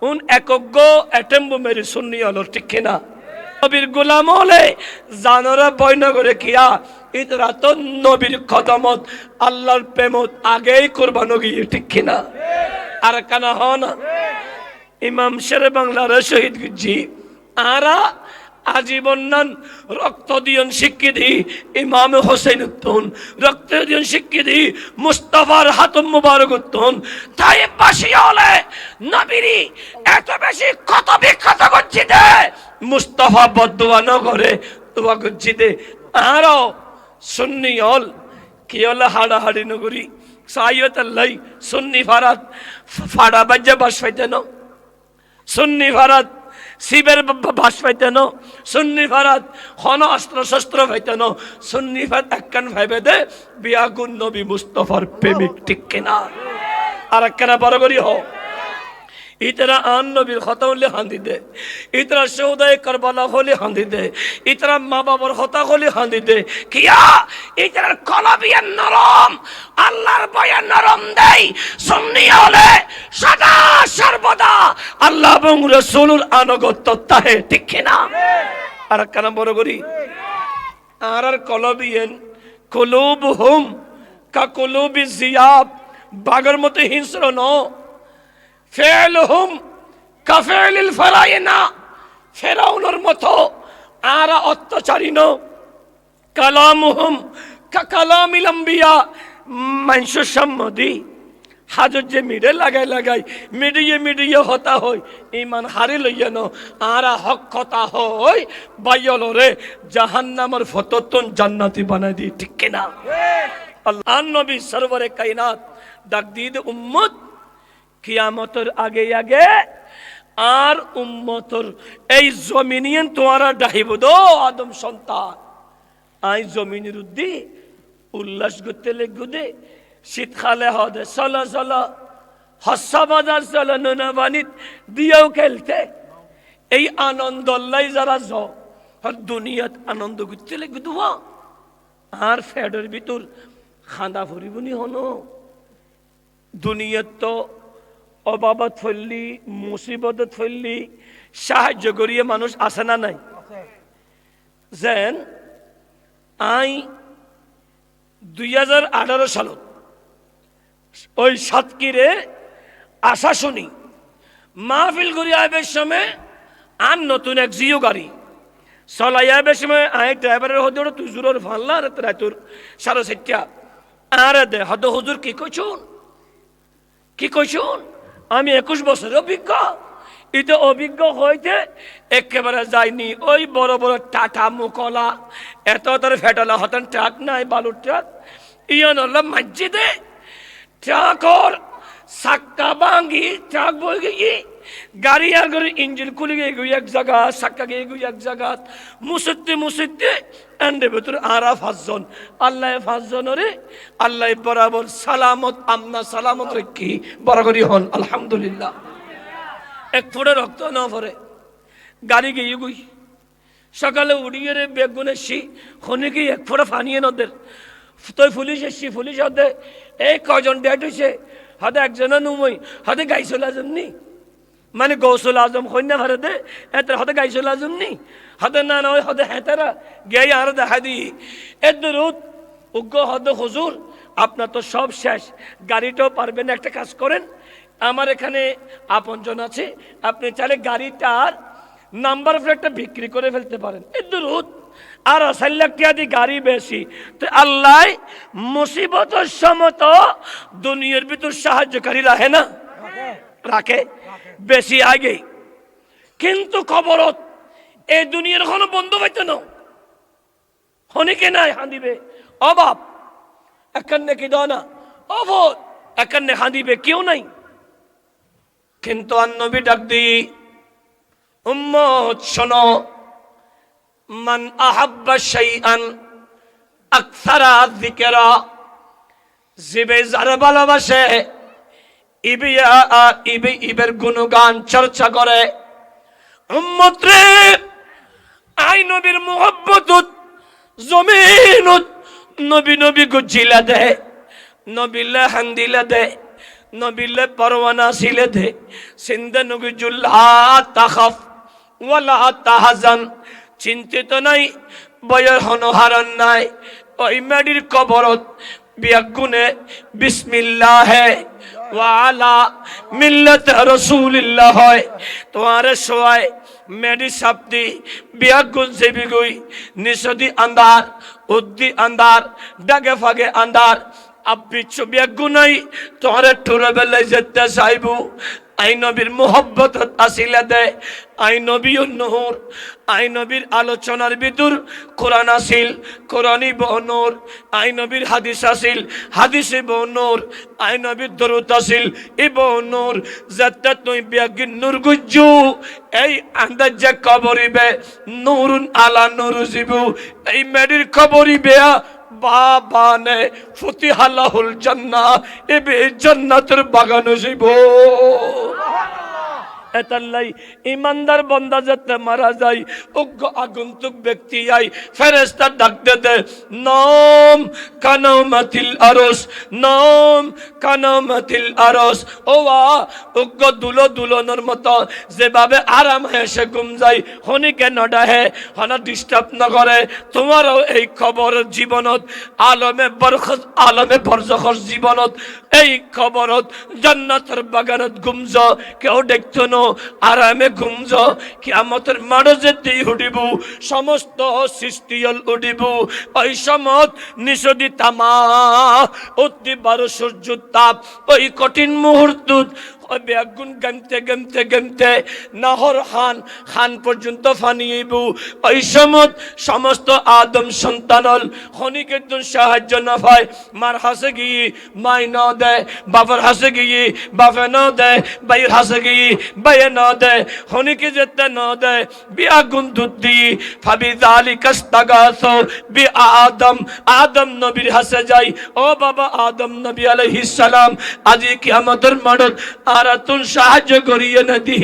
উন একজ্ঞ অ্যাটেম্ব মেরি সুন্নি হলো ঠিক কিনা নবীর গোলাম হলে জানরা বয়নগরে কিয়া ইতরা তো নবীর কদমত আল্লাহর প্রেমত আগেই কুরবানো গিয়ে ঠিক কিনা আর কানা হন ইমাম শেরে বাংলার শহীদ জি আরা আজীবন নান রক্ত দিয়ন স্বীকৃতি ইমাম হোসেন উত্তন রক্ত দিয়ন স্বীকৃতি মুস্তাফার হাতম মুবারক উত্তন তাই পাশে হলে নবীরি এত বেশি কত বিখ্যাত করছিতে মুস্তাফা বদুয়া ন করে দোয়া করছিতে আরো সুন্নি হল কি হলে হাড়াহাড়ি নগরী সাইয়ত আল্লাহ সুন্নি ফারাত ফাড়া বাজ্যা বাস পাইতেন সুন্নি ফারাত শিবের বাস পাইতেন সুন্নি ফারাত হন অস্ত্র শস্ত্র পাইতেন সুন্নি ফারাত একখান ভাইবে দে বিয়াগুন নবী মুস্তফার প্রেমিক ঠিক কিনা আর একখানা বড় করি হ ইতরা আন নবীর কথা হলে হান্দি দে ইতরা সৌদায় কারবালা হলে হান্দি দে ইতরা মা বাবার হতা হলে হান্দি দে কিয়া ইতরা কলবিয়ান নরম আল্লাহর বয়ান নরম দেই সুন্নি হলে সদা সর্বদা আল্লাহ এবং রাসূলের আনুগত্য তাহে ঠিক কিনা আর কেন বড় করি আর কলবিয়ান কুলুবহুম কা কুলুবি জিয়াব বাগের মতো হিংস্র ন ফেলহুম কাফেলিল ফারাইনা ফেরাউনের মতো আরা অত্যাচারী ন কালামুহুম কালামিল আম্বিয়া মানুষের সম্মতি হাজত যে মিডে লাগাই মিডিয়ে হতা হই ইমান হারি লইয়া ন আরা হক কথা হই বাইয়লরে জাহান্নামের ফততন জান্নাতি বানাই দি ঠিক কিনা আল্লাহ নবী সরওয়ারে কায়নাত ডাক দিয়ে উম্মত কিয়ামতের আগে আগে আর উম্মতর এই জমিনিয়ন তোমারা ডাহিব দো আদম সন্তান আই জমিনের উদ্দি উল্লাস করতে লেগুদে শীতকালে হদে চলা হস্যা বাজার চলা নোনা বানিত দিয়েও খেলতে এই আনন্দ লাই যারা আর দুনিয়াত আনন্দ করতে লেগুদ আর ফেডের ভিতর খাঁদা ফুরিবনি হনো দুনিয়াত তো অবাবত ফেললি মুসিবত ফেললি সাহায্য করিয়ে মানুষ আসে না নাই যেন আই 2018 সালত ওই সাতকিরে আশা শুনি মাহফিল করি আইবের সময় আর নতুন এক জিও গাড়ি চলাই আইবের সময় আই ড্রাইভারের হতে তুই জোরের ফানলা আর তোর 4:30 আর দে হদ হুজুর কি কইছুন আমি 21 বছরের অভিজ্ঞ এটা অভিজ্ঞ হইতে একেবারে যায়নি ওই বড় বড় টাটা মুকলা এত ফেটালা হতেন ট্রাক নাই বালুর ট্রাক ইয়ান হল মসজিদে ট্রাকর সাক্কা ভাঙ্গি ট্রাক বই গিয়ে গাড়ি আর গাড়ি ইঞ্জিন খুলে গিয়ে এক জায়গা সাক্কা গিয়ে এক জায়গা মুসিতে এন্ডে ভেতর আরা 5 জন আল্লাহ 5 জনরে আল্লাহ বরাবর সালামত আমনা সালামত রেখি বরাবরই হন আলহামদুলিল্লাহ এক ফোঁটা রক্ত না পড়ে গাড়ি গিয়ে গুই সকালে উড়িয়ে রে বেগুনে সি হনে গিয়ে এক ফোঁটা ফানিয়ে নদের তুই পুলিশ এসছি পুলিশ হদে এই কজন ডেট হয়েছে হদে একজনের নুমই হদে গাইসুল আজম নি মানে গৌসুল আজম কন্যা ভারে দে এত হদে গাইসুল আজম নি হদে না নয় হদে হেতারা গেই আর দেখা দি এদরুত উগ্র হদে হুজুর আপনার তো সব শেষ গাড়িটাও পারবেন একটা কাজ করেন আমার এখানে আপনজন আছে আপনি চাইলে গাড়িটার নাম্বার প্লেটটা বিক্রি করে ফেলতে পারেন এদরুত আর 4 লাখ টাকা দিয়ে গাড়ি বেশি তো আল্লাহ মুসিবতের সময় তো দুনিয়ার ভিতর সাহায্যকারী রাখে না রাখে বেশি আগে কিন্তু খবরত এই দুনিয়ার কোনো বন্ধু পাইতে না হনিকে নাই হাঁদিবে অভাব একান্নে কি দানা অভদ একান্নে হাঁদিবে কেউ নাই কিন্তু নবী ডাক দি উম্মত শোনো মান আহাব্বা শাইআন আকসারা যিকরা জিবে যারা ভালোবাসে ইবের গুণগান চর্চা করে উম্মত রে আই নবীর মুহাব্বত জমিন নবী গজিলা দে নবী লাহান দিলা দে নবিলে পরওয়ানা ছিলে দে সিন্দে নগিজুল্লা তাখাফ ওয়ালা তাহজান, চিন্তিত নাই বয়ের হনহারণ নাই। ওই মেডির কবরত বিয়াগুনে বিসমিল্লাহ ওয়া আলা মিল্লাত রাসূলিল্লাহ হয়। তোমারে সোয়ায় মেডি সাপ্তি বিয়াগুন সেবি গই নিসদি আন্দার উদ্দি আন্দার ডাগে ফাগে আন্দার আপনি ছবি গুনাই তোমারে ঠুরে বেলে যেতে চাইবু। আই নবীর মোহব্বত আসিলে দে, আই নবী নূর, আই নবীর আলোচনার ভিতর কোরআন আসিল, কোরআনই বনূর, আই নবীর হাদিস আসিল, হাদিসে বনূর, আই নবীর দরুদ আসিল, ই বনূর। যাতে তুই বিয়াগিন নূর গুজ্জু এই আন্দাজে কবরিবে নূরুন আলা নূর জিবু। এই মেডির কবরিবে বাবানে ফুতিহালাহুল জান্নাহ, এবে জান্নাতের বাগান হইব। এতাল্লাই ইমানদার বান্দা যাতে মারা যায় অজ্ঞ আগন্তুক ব্যক্তি আই ফেরেশতা ডাক দে নাম কানামাতিল আরশ, নাম কানামাতিল আরশ। ওয়া অজ্ঞ দুলনের মতো যেভাবে আরাম হেসে ঘুম যায় হনিকে নডাহে হনা ডিস্টার্ব না করে, তোমারও এই খবর জীবনত আলমে বরখত আলমে বরজখর জীবনত এই খবরত জান্নাতের বাগানত ঘুমজ কেউ দেখতো না আরামে ঘুমজ। কিয়ামতের মাঠে যেতে উঠিব সমস্ত সৃষ্টিয়ল উঠিব। ওই সমত নিষদি তামা অতি 12 সূর্য তাপ ওই কঠিন মুহূর্ত বেগুন গমতে গমতে গমতে নহর খান পর্যন্ত ফানিয়েব। ওই সমত সমস্ত আদম সন্তানল খনিকের সাহায্য না পায়, মার হাসে গিয়ে মাই ন দেয়, বাবার হাসে গিয়ে বাপে ন দেয়, বাইর হাসে গিয়ে বাইয়ে ন দেয়, খনিকে যেতে ন দেয় বিয়াগুন দুধ দিয়ে ফাবি জালি কাস্তাগাস বি আদম, আদম নবীর হাসে যাই। ও বাবা আদম নবী আলাইহিস সালাম আজি কিয়ামতের মাঠত আর তুন সাহায্য করিয়ে না দি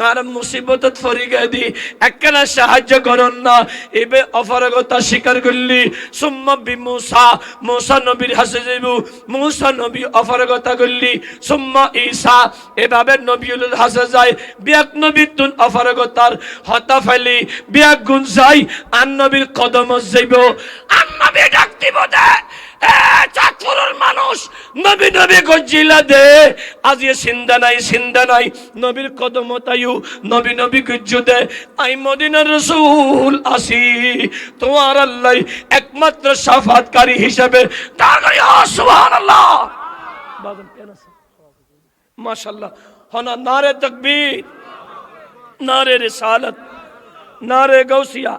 আর মুসিবতত ফরিগে দি একখানা সাহায্য করন না। এবে অপারগতা স্বীকার করলি সুম্মা বি মুসা, মুসা নবীর হাসে যাইব, মুসা নবী অপারগতা করলি সুম্মা ঈসা, এভাবে নবীউল হাসে যায়। বিয়াক নবী তুন অপারগতার হতা ফেলি বিয়াক গুণ যাই আন নবীর কদম যাইব। আন নবী ডাক দিব দে চাঁদপুরের মানুষ নবী নবী গজিলা দে আজি চিন্তা নাই নবীর কদম তাইও নবী নবী গজ্জু দে। আই মদিনার রাসূল আসি তোমার আল্লাহ একমাত্র শাফাতকারী হিসেবে দাঁড়াই। সুবহানাল্লাহ মাশাআল্লাহ। হনা নারে তাকবীর, নারে রিসালাত, নারে গাউসিয়া।